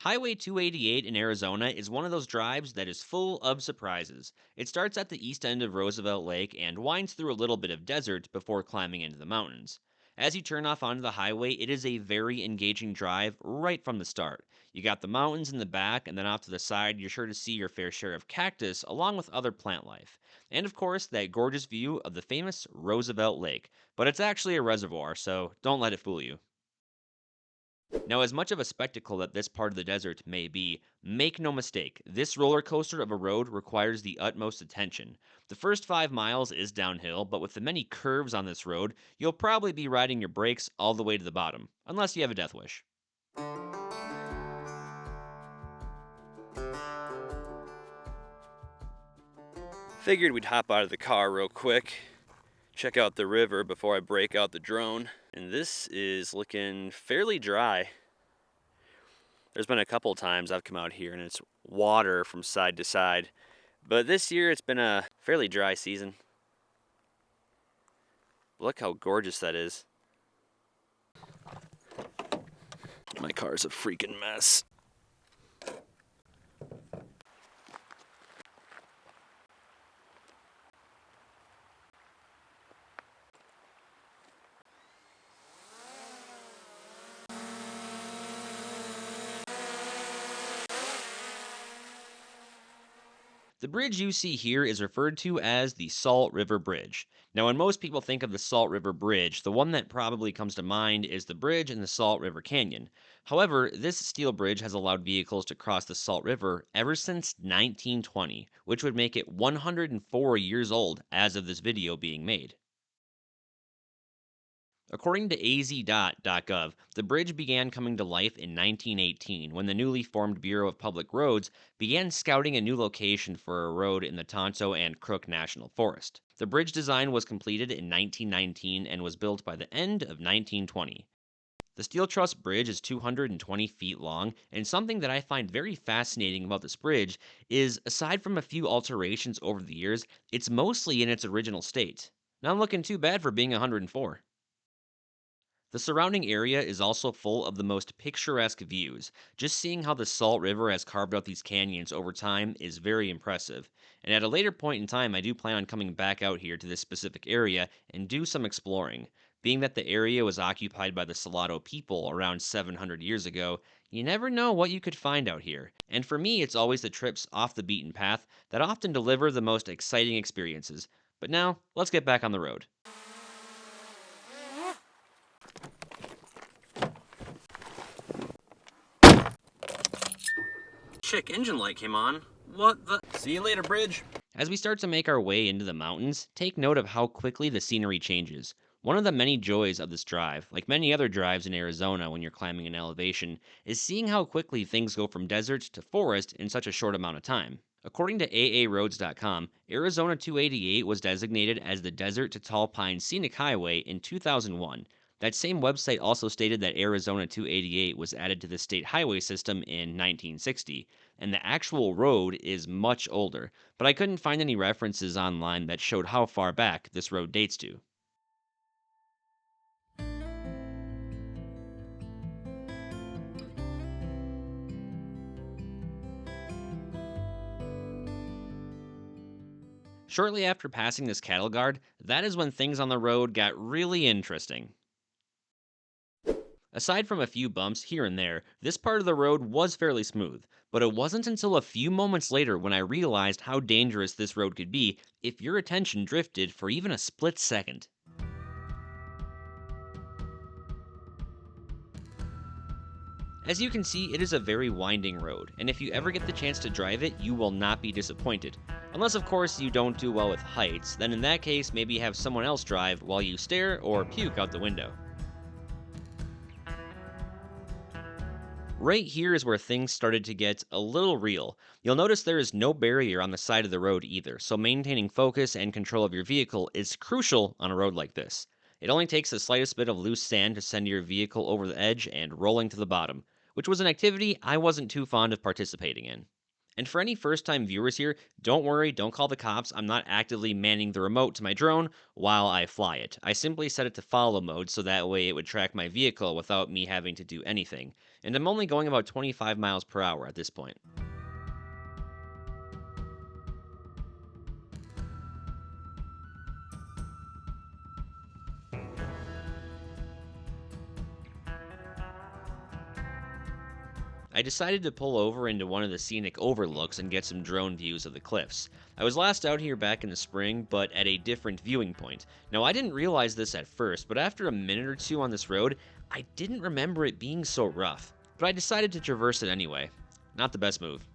Highway 288 in Arizona is one of those drives that is full of surprises. It starts at the east end of Roosevelt Lake and winds through a little bit of desert before climbing into the mountains. As you turn off onto the highway, it is a very engaging drive right from the start. You got the mountains in the back, and then off to the side, you're sure to see your fair share of cactus along with other plant life. And of course, that gorgeous view of the famous Roosevelt Lake. But it's actually a reservoir, so don't let it fool you. Now, as much of a spectacle that this part of the desert may be, make no mistake, this roller coaster of a road requires the utmost attention. The first 5 miles is downhill, but with the many curves on this road, you'll probably be riding your brakes all the way to the bottom, unless you have a death wish. Figured we'd hop out of the car real quick, check out the river before I break out the drone. And this is looking fairly dry. There's been a couple times I've come out here and it's water from side to side. But this year it's been a fairly dry season. Look how gorgeous that is. My car's a freaking mess. The bridge you see here is referred to as the Salt River Bridge. Now, when most people think of the Salt River Bridge, the one that probably comes to mind is the bridge in the Salt River Canyon. However, this steel bridge has allowed vehicles to cross the Salt River ever since 1920, which would make it 104 years old as of this video being made. According to az.gov, the bridge began coming to life in 1918 when the newly formed Bureau of Public Roads began scouting a new location for a road in the Tonto and Crook National Forest. The bridge design was completed in 1919 and was built by the end of 1920. The steel truss bridge is 220 feet long, and something that I find very fascinating about this bridge is, aside from a few alterations over the years, it's mostly in its original state. Not looking too bad for being 104. The surrounding area is also full of the most picturesque views. Just seeing how the Salt River has carved out these canyons over time is very impressive. And at a later point in time, I do plan on coming back out here to this specific area and do some exploring. Being that the area was occupied by the Salado people around 700 years ago, you never know what you could find out here. And for me, it's always the trips off the beaten path that often deliver the most exciting experiences. But now, let's get back on the road. Check engine light came on. What the? See you later, bridge. As we start to make our way into the mountains, take note of how quickly the scenery changes. One of the many joys of this drive, like many other drives in Arizona when you're climbing an elevation, is seeing how quickly things go from desert to forest in such a short amount of time. According to AARoads.com, Arizona 288 was designated as the Desert to Tall Pine Scenic Highway in 2001. That same website also stated that Arizona 288 was added to the state highway system in 1960, and the actual road is much older, but I couldn't find any references online that showed how far back this road dates to. Shortly after passing this cattle guard, that is when things on the road got really interesting. Aside from a few bumps here and there, this part of the road was fairly smooth, but it wasn't until a few moments later when I realized how dangerous this road could be if your attention drifted for even a split second. As you can see, it is a very winding road, and if you ever get the chance to drive it, you will not be disappointed. Unless, of course, you don't do well with heights, then in that case, maybe have someone else drive while you stare or puke out the window. Right here is where things started to get a little real. You'll notice there is no barrier on the side of the road either, so maintaining focus and control of your vehicle is crucial on a road like this. It only takes the slightest bit of loose sand to send your vehicle over the edge and rolling to the bottom, which was an activity I wasn't too fond of participating in. And for any first time viewers here, don't worry, don't call the cops. I'm not actively manning the remote to my drone while I fly it. I simply set it to follow mode so that way it would track my vehicle without me having to do anything. and I'm only going about 25 miles per hour at this point. I decided to pull over into one of the scenic overlooks and get some drone views of the cliffs. I was last out here back in the spring, but at a different viewing point. Now, I didn't realize this at first, but after a minute or two on this road, I didn't remember it being so rough. But I decided to traverse it anyway. Not the best move.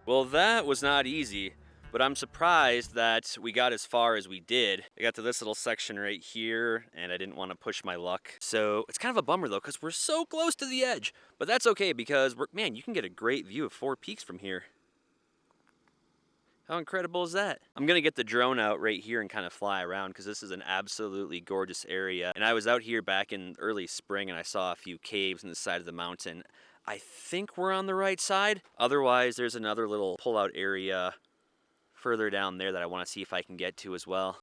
Well, that was not easy, but I'm surprised that we got as far as we did. I got to this little section right here, and I didn't want to push my luck. So it's kind of a bummer though, because we're so close to the edge. But that's okay because man, you can get a great view of Four Peaks from here. How incredible is that? I'm gonna get the drone out right here and kind of fly around because this is an absolutely gorgeous area. And I was out here back in early spring and I saw a few caves in the side of the mountain. I think we're on the right side. Otherwise, there's another little pull-out area further down there that I want to see if I can get to as well.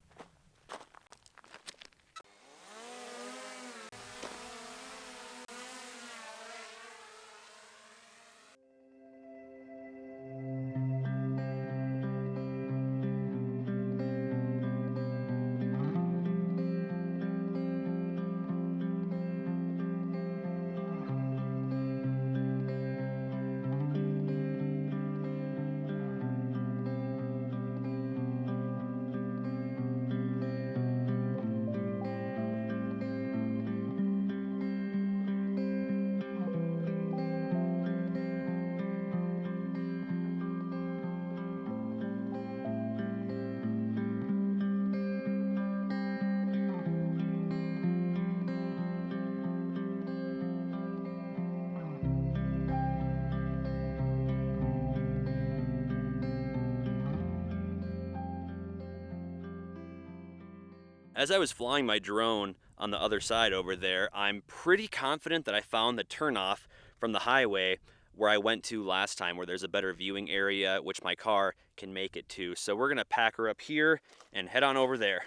As I was flying my drone on the other side over there, I'm pretty confident that I found the turnoff from the highway where I went to last time, where there's a better viewing area, which my car can make it to. So we're gonna pack her up here and head on over there.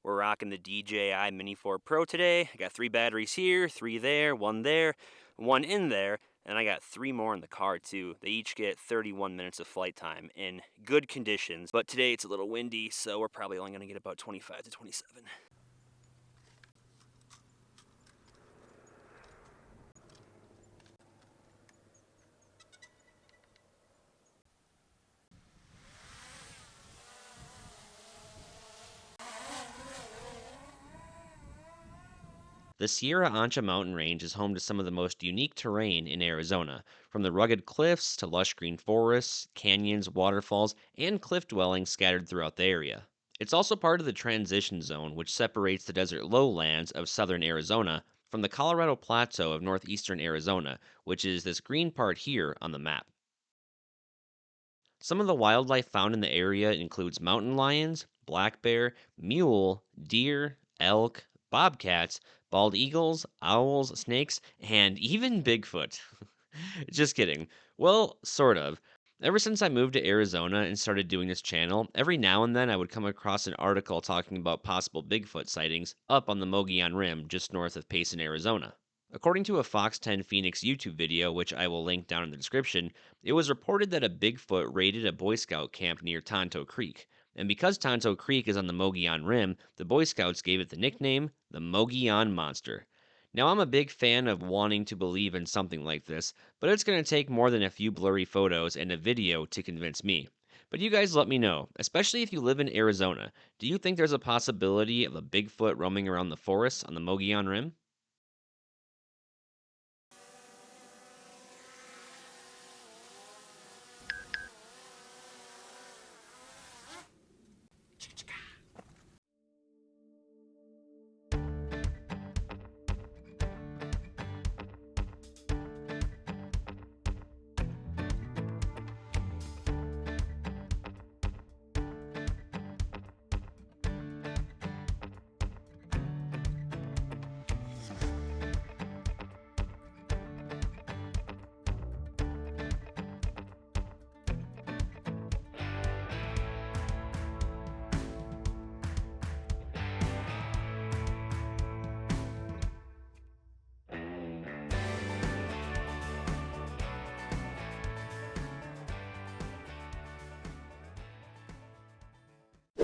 We're rocking the DJI Mini 4 Pro today. I got 3 batteries here, 3 there, 1 there, 1 in there, and I got 3 more in the car too. They each get 31 minutes of flight time in good conditions, but today it's a little windy, so we're probably only gonna get about 25 to 27. The Sierra Ancha mountain range is home to some of the most unique terrain in Arizona, from the rugged cliffs to lush green forests, canyons, waterfalls, and cliff dwellings scattered throughout the area. It's also part of the transition zone, which separates the desert lowlands of southern Arizona from the Colorado Plateau of northeastern Arizona, which is this green part here on the map. Some of the wildlife found in the area includes mountain lions, black bear, mule, deer, elk, bobcats, bald eagles, owls, snakes, and even Bigfoot. Just kidding. Well, sort of. Ever since I moved to Arizona and started doing this channel, every now and then I would come across an article talking about possible Bigfoot sightings up on the Mogollon Rim just north of Payson, Arizona. According to a Fox 10 Phoenix YouTube video, which I will link down in the description, it was reported that a Bigfoot raided a Boy Scout camp near Tonto Creek. And because Tonto Creek is on the Mogollon Rim, the Boy Scouts gave it the nickname the Mogollon Monster. Now, I'm a big fan of wanting to believe in something like this, but it's going to take more than a few blurry photos and a video to convince me. But you guys let me know, especially if you live in Arizona. Do you think there's a possibility of a Bigfoot roaming around the forests on the Mogollon Rim?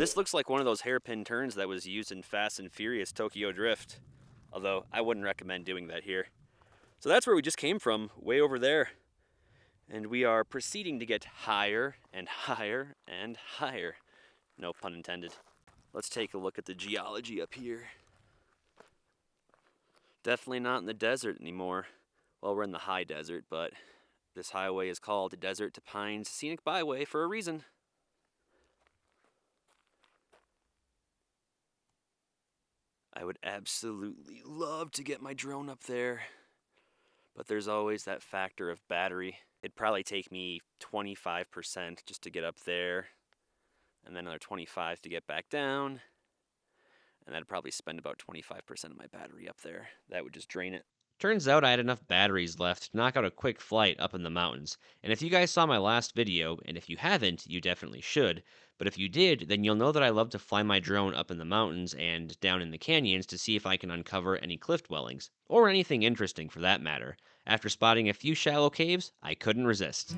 This looks like one of those hairpin turns that was used in Fast and Furious Tokyo Drift. Although, I wouldn't recommend doing that here. So that's where we just came from, way over there. And we are proceeding to get higher and higher and higher. No pun intended. Let's take a look at the geology up here. Definitely not in the desert anymore. Well, we're in the high desert, but this highway is called the Desert to Pines Scenic Byway for a reason. I would absolutely love to get my drone up there, but there's always that factor of battery. It'd probably take me 25% just to get up there, and then another 25 to get back down, and I'd probably spend about 25% of my battery up there. That would just drain it. Turns out I had enough batteries left to knock out a quick flight up in the mountains. And if you guys saw my last video, and if you haven't, you definitely should, but if you did, then you'll know that I love to fly my drone up in the mountains and down in the canyons to see if I can uncover any cliff dwellings, or anything interesting for that matter. After spotting a few shallow caves, I couldn't resist.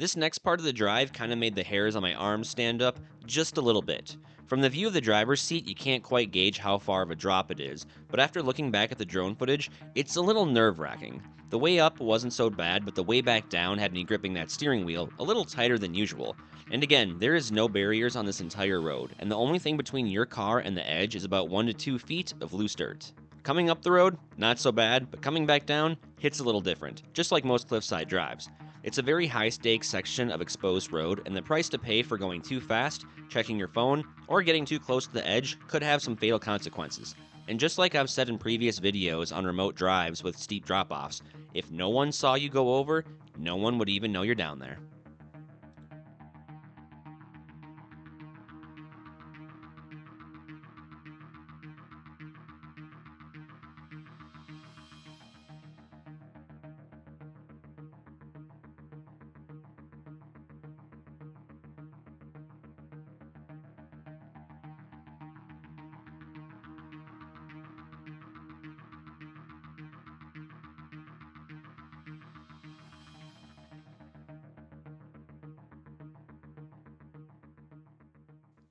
This next part of the drive kind of made the hairs on my arms stand up just a little bit. From the view of the driver's seat, you can't quite gauge how far of a drop it is, but after looking back at the drone footage, it's a little nerve wracking. The way up wasn't so bad, but the way back down had me gripping that steering wheel a little tighter than usual. And again, there is no barriers on this entire road, and the only thing between your car and the edge is about 1 to 2 feet of loose dirt. Coming up the road, not so bad, but coming back down, hits a little different, just like most cliffside drives. It's a very high stakes section of exposed road, and the price to pay for going too fast, checking your phone, or getting too close to the edge could have some fatal consequences. And just like I've said in previous videos on remote drives with steep drop offs, if no one saw you go over, no one would even know you're down there.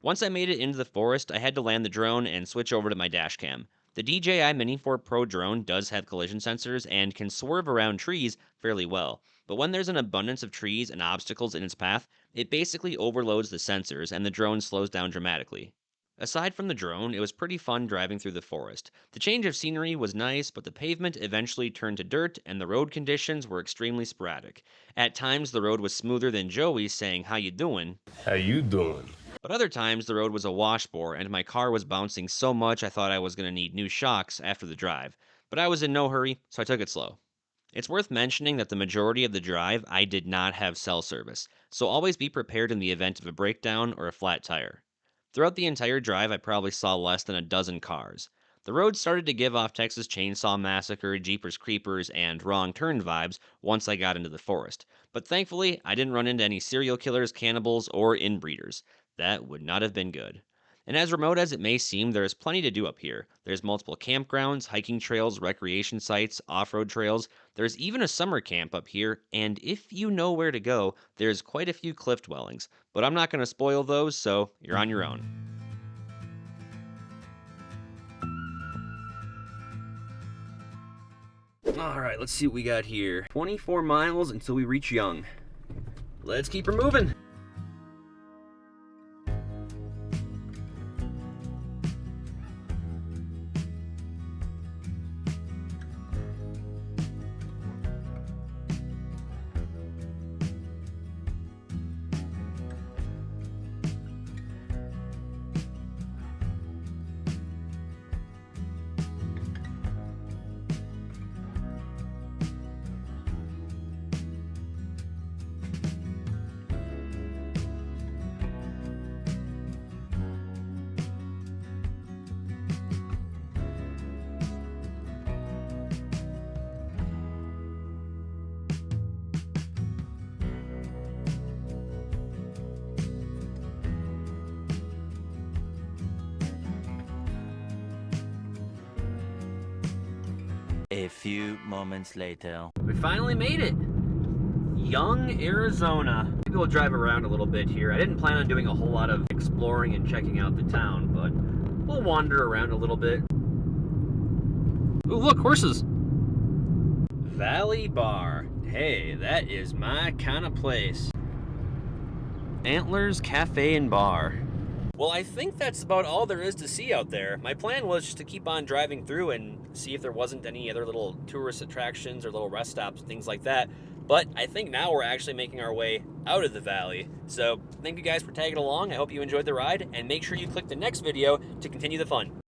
Once I made it into the forest, I had to land the drone and switch over to my dashcam. The DJI Mini 4 Pro drone does have collision sensors and can swerve around trees fairly well, but when there's an abundance of trees and obstacles in its path, it basically overloads the sensors and the drone slows down dramatically. Aside from the drone, it was pretty fun driving through the forest. The change of scenery was nice, but the pavement eventually turned to dirt and the road conditions were extremely sporadic. At times the road was smoother than Joey's saying, "How you doing?" How you doing? But other times the road was a washbore and my car was bouncing so much I thought I was going to need new shocks after the drive. But I was in no hurry, so I took it slow. It's worth mentioning that the majority of the drive I did not have cell service, so always be prepared in the event of a breakdown or a flat tire. Throughout the entire drive, I probably saw less than a dozen cars. The road started to give off Texas Chainsaw Massacre, Jeepers Creepers, and Wrong Turn vibes once I got into the forest, but thankfully I didn't run into any serial killers, cannibals, or inbreeders. That would not have been good. And as remote as it may seem, there is plenty to do up here. There's multiple campgrounds, hiking trails, recreation sites, off road trails. There's even a summer camp up here, and if you know where to go, there's quite a few cliff dwellings. But I'm not going to spoil those, so you're on your own. All right, let's see what we got here. 24 miles until we reach Young. Let's keep her moving. A few moments later. We finally made it. Young, Arizona. Maybe we'll drive around a little bit here. I didn't plan on doing a whole lot of exploring and checking out the town, but we'll wander around a little bit. Ooh, look, horses. Valley Bar. Hey, that is my kind of place. Antlers Cafe and Bar. Well, I think that's about all there is to see out there. My plan was just to keep on driving through and see if there wasn't any other little tourist attractions or little rest stops, things like that. But I think now we're actually making our way out of the valley. So thank you guys for tagging along. I hope you enjoyed the ride, and make sure you click the next video to continue the fun.